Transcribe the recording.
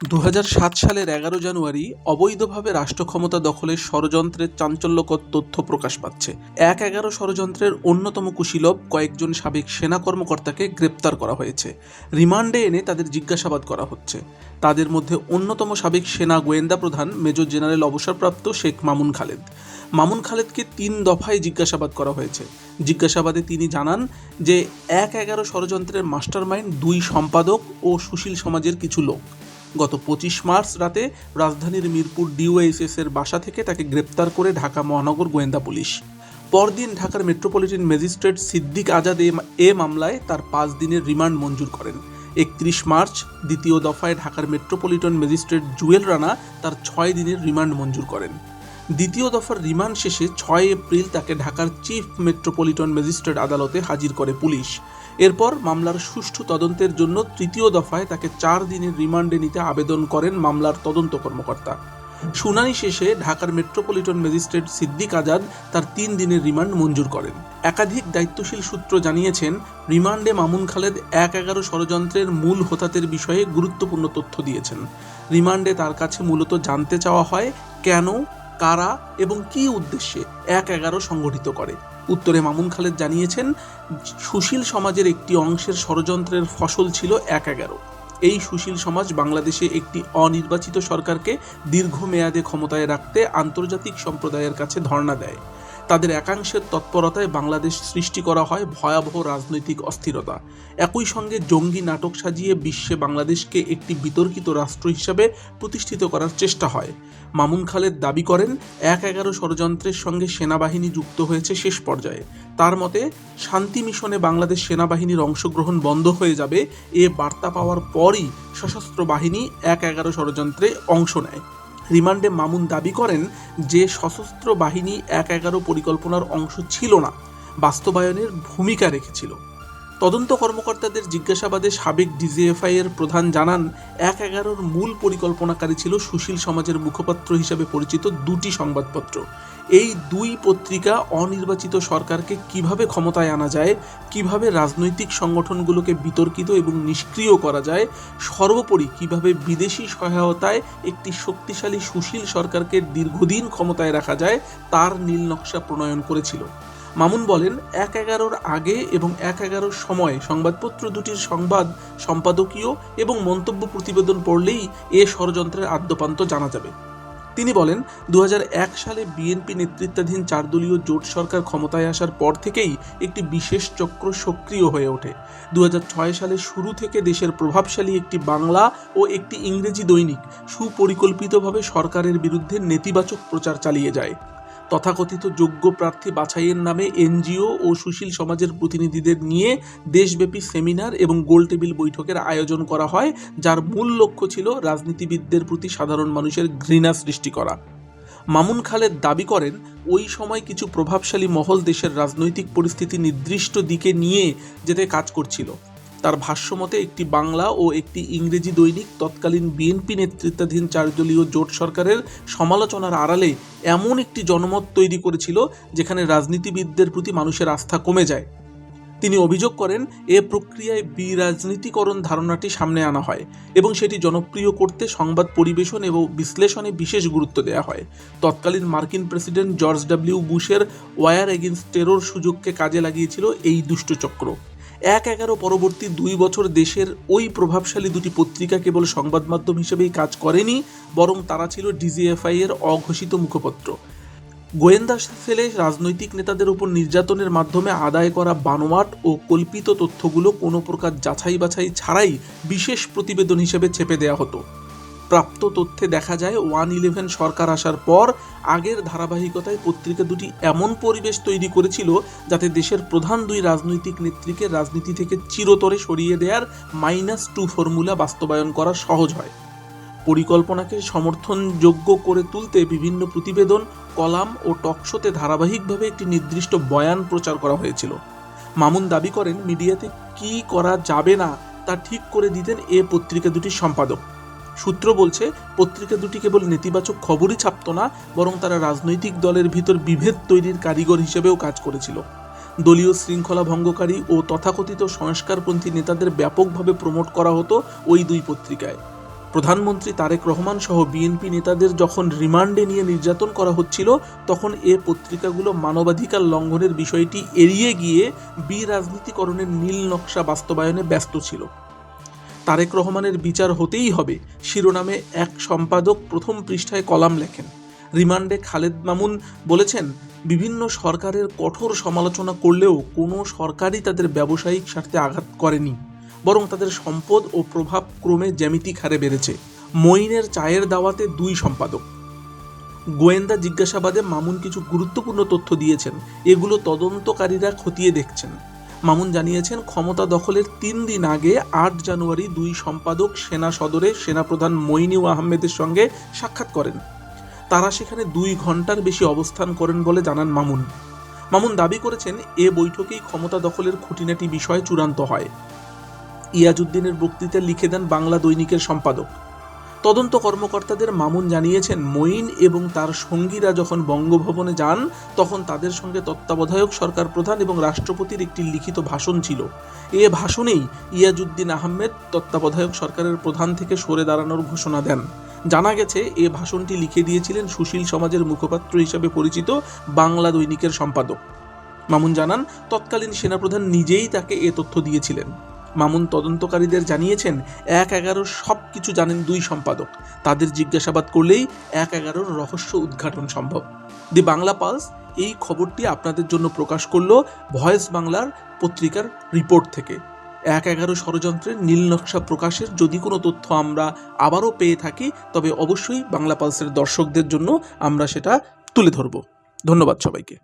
২০০৭ সালের ১১ জানুয়ারি অবৈধভাবে রাষ্ট্রক্ষমতা দখলের ষড়যন্ত্রের চাঞ্চল্যকর তথ্য প্রকাশ পাচ্ছে। ১/১১ ষড়যন্ত্রের অন্যতম কুশীলব কয়েকজন সাবেক সেনা কর্মকর্তাকে গ্রেপ্তার করা হয়েছে। রিমান্ডে এনে তাদের জিজ্ঞাসাবাদ করা হচ্ছে। তাদের মধ্যে অন্যতম সাবেক সেনা গোয়েন্দা প্রধান মেজর জেনারেল অবসরপ্রাপ্ত শেখ মামুন খালেদ। মামুন খালেদকে ৩ দফায় জিজ্ঞাসাবাদ করা হয়েছে। জিজ্ঞাসাবাদে তিনি জানান যে ১/১১ ষড়যন্ত্রের মাস্টারমাইন্ড ২ সম্পাদক ও সুশীল সমাজের কিছু লোক। গত ২৫ মার্চ রাতে রাজধানীর মিরপুর ডিওএইচএস এর বাসা থেকে তাকে গ্রেপ্তার করে ঢাকা মহানগর গোয়েন্দা পুলিশ। পরদিন ঢাকার মেট্রোপলিটন ম্যাজিস্ট্রেট সিদ্দিক আজাদ এ মামলায় তার ৫ দিনের রিমান্ড মঞ্জুর করেন। ৩১ মার্চ দ্বিতীয় দফায় ঢাকার মেট্রোপলিটন ম্যাজিস্ট্রেট জুয়েল রানা তার ৬ দিনের রিমান্ড মঞ্জুর করেন। দ্বিতীয় দফার রিমান্ড শেষে ৬ এপ্রিল তাকে ঢাকার চিফ মেট্রোপলিটন ম্যাজিস্ট্রেট আদালতে হাজির করে পুলিশ। এরপর মামলার সুষ্ঠু তদন্তের জন্য তৃতীয় দফায় তাকে ৪ দিনের রিমান্ডে নিতে আবেদন করেন মামলার তদন্ত কর্মকর্তা। শুনানি শেষে ঢাকার মেট্রোপলিটন ম্যাজিস্ট্রেট সিদ্দিক আজাদ তার ৩ দিনের রিমান্ড মঞ্জুর করেন। একাধিক দায়িত্বশীল সূত্র জানিয়েছেন, রিমান্ডে মামুন খালেদ ১/১১ ষড়যন্ত্রের মূল হোতাতের বিষয়ে গুরুত্বপূর্ণ তথ্য দিয়েছেন। রিমান্ডে তার কাছে মূলত জানতে চাওয়া হয় কেন, কারা এবং কী উদ্দেশ্যে ১/১১ সংগঠিত করে। উত্তরে মামুন খালেদ জানিয়েছেন, সুশীল সমাজের একটি অংশের ষড়যন্ত্রের ফসল ছিল ১/১১। এই সুশীল সমাজ বাংলাদেশে একটি অনির্বাচিত সরকারকে দীর্ঘমেয়াদে ক্ষমতায় রাখতে আন্তর্জাতিক সম্প্রদায়ের কাছে ধর্ণা দেয়। তাদের একাংশের তৎপরতায় বাংলাদেশ সৃষ্টি করা হয় ভয়াবহ রাজনৈতিক অস্থিরতা। একই সঙ্গে জঙ্গি নাটক সাজিয়ে বিশ্বে বাংলাদেশকে একটি বিতর্কিত রাষ্ট্র হিসাবে প্রতিষ্ঠিত করার চেষ্টা হয়। মামুন খালেদ দাবি করেন, ১/১১ ষড়যন্ত্রের সঙ্গে সেনাবাহিনী যুক্ত হয়েছে শেষ পর্যায়ে। তার মতে, শান্তি মিশনে বাংলাদেশ সেনাবাহিনীর অংশগ্রহণ বন্ধ হয়ে যাবে এ বার্তা পাওয়ার পরই সশস্ত্র বাহিনী ১/১১ ষড়যন্ত্রে অংশ নেয়। রিমান্ডে মামুন দাবি করেন যে সশস্ত্র বাহিনী ১/১১ পরিকল্পনার অংশ ছিল না, বাস্তবায়নের ভূমিকা রেখেছিল। তদন্ত কর্মকর্তাদের জিজ্ঞাসাবাদে সাবেক ডিজিএফআই এর প্রধান জানান, ১/১১ মূল পরিকল্পনাকারী ছিল সুশীল সমাজের মুখপাত্র হিসাবে পরিচিত ২টি সংবাদপত্র। এই ২ পত্রিকা অনির্বাচিত সরকারকে কিভাবে ক্ষমতায় আনা যায়, কিভাবে রাজনৈতিক সংগঠনগুলোকে বিতর্কিত এবং নিষ্ক্রিয় করা যায়, সর্বোপরি কিভাবে বিদেশি সহায়তায় একটি শক্তিশালী সুশীল সরকারকে দীর্ঘদিন ক্ষমতায় রাখা যায় তার নীলনকশা প্রণয়ন করেছিল। মামুন বলেন, ১/১১ আগে এবং ১/১১ সময়ে সংবাদপত্র দুটির সংবাদ সম্পাদকীয় এবং মন্তব্য প্রতিবেদন পড়লেই এ ষড়যন্ত্রের আদ্যোপান্ত জানা যাবে। তিনি বলেন, ২০০১ সালে বিএনপি নেতৃত্বাধীন ৪ দলীয় জোট সরকার ক্ষমতায় আসার পর থেকেই একটি বিশেষ চক্র সক্রিয় হয়ে ওঠে। ২০০৬ সালের শুরু থেকে দেশের প্রভাবশালী একটি বাংলা ও একটি ইংরেজি দৈনিক সুপরিকল্পিতভাবে সরকারের বিরুদ্ধে নেতিবাচক প্রচার চালিয়ে যায়। তথাকথিত যোগ্য প্রার্থী বাছাইয়ের নামে এনজিও ও সুশীল সমাজের প্রতিনিধিদের নিয়ে দেশব্যাপী সেমিনার এবং গোলটেবিল বৈঠকের আয়োজন করা হয়, যার মূল লক্ষ্য ছিল রাজনীতিবিদদের প্রতি সাধারণ মানুষের ঘৃণা সৃষ্টি করা। মামুন খালেদ দাবি করেন, ওই সময় কিছু প্রভাবশালী মহল দেশের রাজনৈতিক পরিস্থিতি নির্দিষ্ট দিকে নিয়ে যেতে কাজ করছিল। তার ভাষ্যমতে, একটি বাংলা ও একটি ইংরেজি দৈনিক তৎকালীন বিএনপি নেতৃত্বাধীন ৪ দলীয় জোট সরকারের সমালোচনার আড়ালে এমন একটি জনমত তৈরি করেছিল যেখানে রাজনীতিবিদদের প্রতি মানুষের আস্থা কমে যায়। তিনি অভিযোগ করেন, এ প্রক্রিয়ায় বিরাজনীতিকরণ ধারণাটি সামনে আনা হয় এবং সেটি জনপ্রিয় করতে সংবাদ পরিবেশন এবং বিশ্লেষণে বিশেষ গুরুত্ব দেওয়া হয়। তৎকালীন মার্কিন প্রেসিডেন্ট জর্জ ডব্লিউ বুশের ওয়ার এগেইনস্ট টেরর সুযোগকে কাজে লাগিয়েছিল এই দুষ্ট চক্র। ১/১১ পরবর্তী 2 বছর দেশের ওই প্রভাবশালী দুটি পত্রিকা কেবল সংবাদ মাধ্যম হিসেবেই কাজ করেনি, বরং তারা ছিল ডিজিএফআই এর অঘোষিত মুখপত্র। গোয়েন্দা সেলে রাজনৈতিক নেতাদের উপর নির্যাতনের মাধ্যমে আদায় করা বানোয়াট ও কল্পিত তথ্যগুলো কোনো প্রকার যাচাই বাছাই ছাড়াই বিশেষ প্রতিবেদন হিসেবে ছেপে দেওয়া হতো। প্রাপ্ত তথ্যে দেখা যায়, 1/11 সরকার আসার পর আগের ধারাবাহিকতায় পত্রিকা দুটি এমন পরিবেশ তৈরি করেছিল যাতে দেশের প্রধান 2 রাজনৈতিক নেত্রীকে রাজনীতি থেকে চিরতরে সরিয়ে দেওয়ার -2 ফর্মুলা বাস্তবায়ন করা সহজ হয়। পরিকল্পনাকে সমর্থনযোগ্য করে তুলতে বিভিন্ন প্রতিবেদন, কলাম ও টকশোতে ধারাবাহিকভাবে একটি নির্দিষ্ট বয়ান প্রচার করা হয়েছিল। মামুন দাবি করেন, মিডিয়াতে কী করা যাবে না তা ঠিক করে দিতেন এ পত্রিকা দুটির সম্পাদক। সূত্র বলছে, পত্রিকা দুটি কেবল নেতিবাচক খবরই ছাপত না, বরং তারা রাজনৈতিক দলের ভিতর বিভেদ তৈরির কারিগর হিসেবেও কাজ করেছিল। দলীয় শৃঙ্খলা ভঙ্গকারী ও তথাকথিত সংস্কারপন্থী নেতাদের ব্যাপকভাবে প্রমোট করা হতো ওই 2 পত্রিকায়। প্রধানমন্ত্রী তারেক রহমান সহ বিএনপি নেতাদের যখন রিমান্ডে নিয়ে নির্যাতন করা হচ্ছিল, তখন এ পত্রিকাগুলো মানবাধিকার লঙ্ঘনের বিষয়টি এড়িয়ে গিয়ে বিরাজনীতিকরণের নীল নকশা বাস্তবায়নে ব্যস্ত ছিল। তারেক রহমানের বিচার হতেই হবে শিরোনামে এক সম্পাদক প্রথম পৃষ্ঠায় কলাম লেখেন। রিমান্ডে খালেদ মামুন বলেছেন, বিভিন্ন সরকারের কঠোর সমালোচনা করলেও কোনো সরকারই তাদের ব্যবসায়িক স্বার্থে আঘাত করেনি, বরং তাদের সম্পদ ও প্রভাব ক্রমে জ্যামিতিক হারে বেড়েছে। মঈনের চায়ের দাওয়াতে 2 সম্পাদক। গোয়েন্দা জিজ্ঞাসাবাদে মামুন কিছু গুরুত্বপূর্ণ তথ্য দিয়েছেন, এগুলো তদন্তকারীরা খতিয়ে দেখছেন। মামুন জানিয়েছেন, ক্ষমতা দখলের 3 দিন আগে 8 জানুয়ারি 2 সম্পাদক সেনা সদরে সেনাপ্রধান মঈনুল আহমেদের সঙ্গে সাক্ষাৎ করেন। তারা সেখানে 2 ঘন্টার বেশি অবস্থান করেন বলে জানান মামুন। মামুন দাবি করেছেন, এ বৈঠকেই ক্ষমতা দখলের খুঁটিনাটি বিষয় চূড়ান্ত হয়। ইয়াজউদ্দিনের বক্তৃতা লিখে দেন বাংলা দৈনিকের সম্পাদক। তদন্ত কর্মকর্তাদের মামুন জানিয়েছেন, মঈন এবং তার সঙ্গীরা যখন বঙ্গভবনে যান, তখন তাদের সঙ্গে তত্ত্বাবধায়ক সরকার প্রধান এবং রাষ্ট্রপতির একটি লিখিত ভাষণ ছিল। এ ভাষণেই ইয়াজউদ্দিন আহমেদ তত্ত্বাবধায়ক সরকারের প্রধান থেকে সরে দাঁড়ানোর ঘোষণা দেন। জানা গেছে, এ ভাষণটি লিখে দিয়েছিলেন সুশীল সমাজের মুখপাত্র হিসেবে পরিচিত বাংলা দৈনিকের সম্পাদক। মামুন জানান, তৎকালীন সেনাপ্রধান নিজেই তাকে এ তথ্য দিয়েছিলেন। মামুন তদন্তকারীদের জানিয়েছেন, 1-11 সব কিছু জানেন 2 সম্পাদক। তাদের জিজ্ঞাসাবাদ করলেই 1-11 রহস্য উদ্ঘাটন সম্ভব। দি বাংলা পালস এই খবরটি আপনাদের জন্য প্রকাশ করলো ভয়েস বাংলার পত্রিকার রিপোর্ট থেকে। 1-11 ষড়যন্ত্রের নীল নকশা প্রকাশের যদি কোনো তথ্য আমরা আবারও পেয়ে থাকি, তবে অবশ্যই বাংলা পালসের দর্শকদের জন্য আমরা সেটা তুলে ধরব। ধন্যবাদ সবাইকে।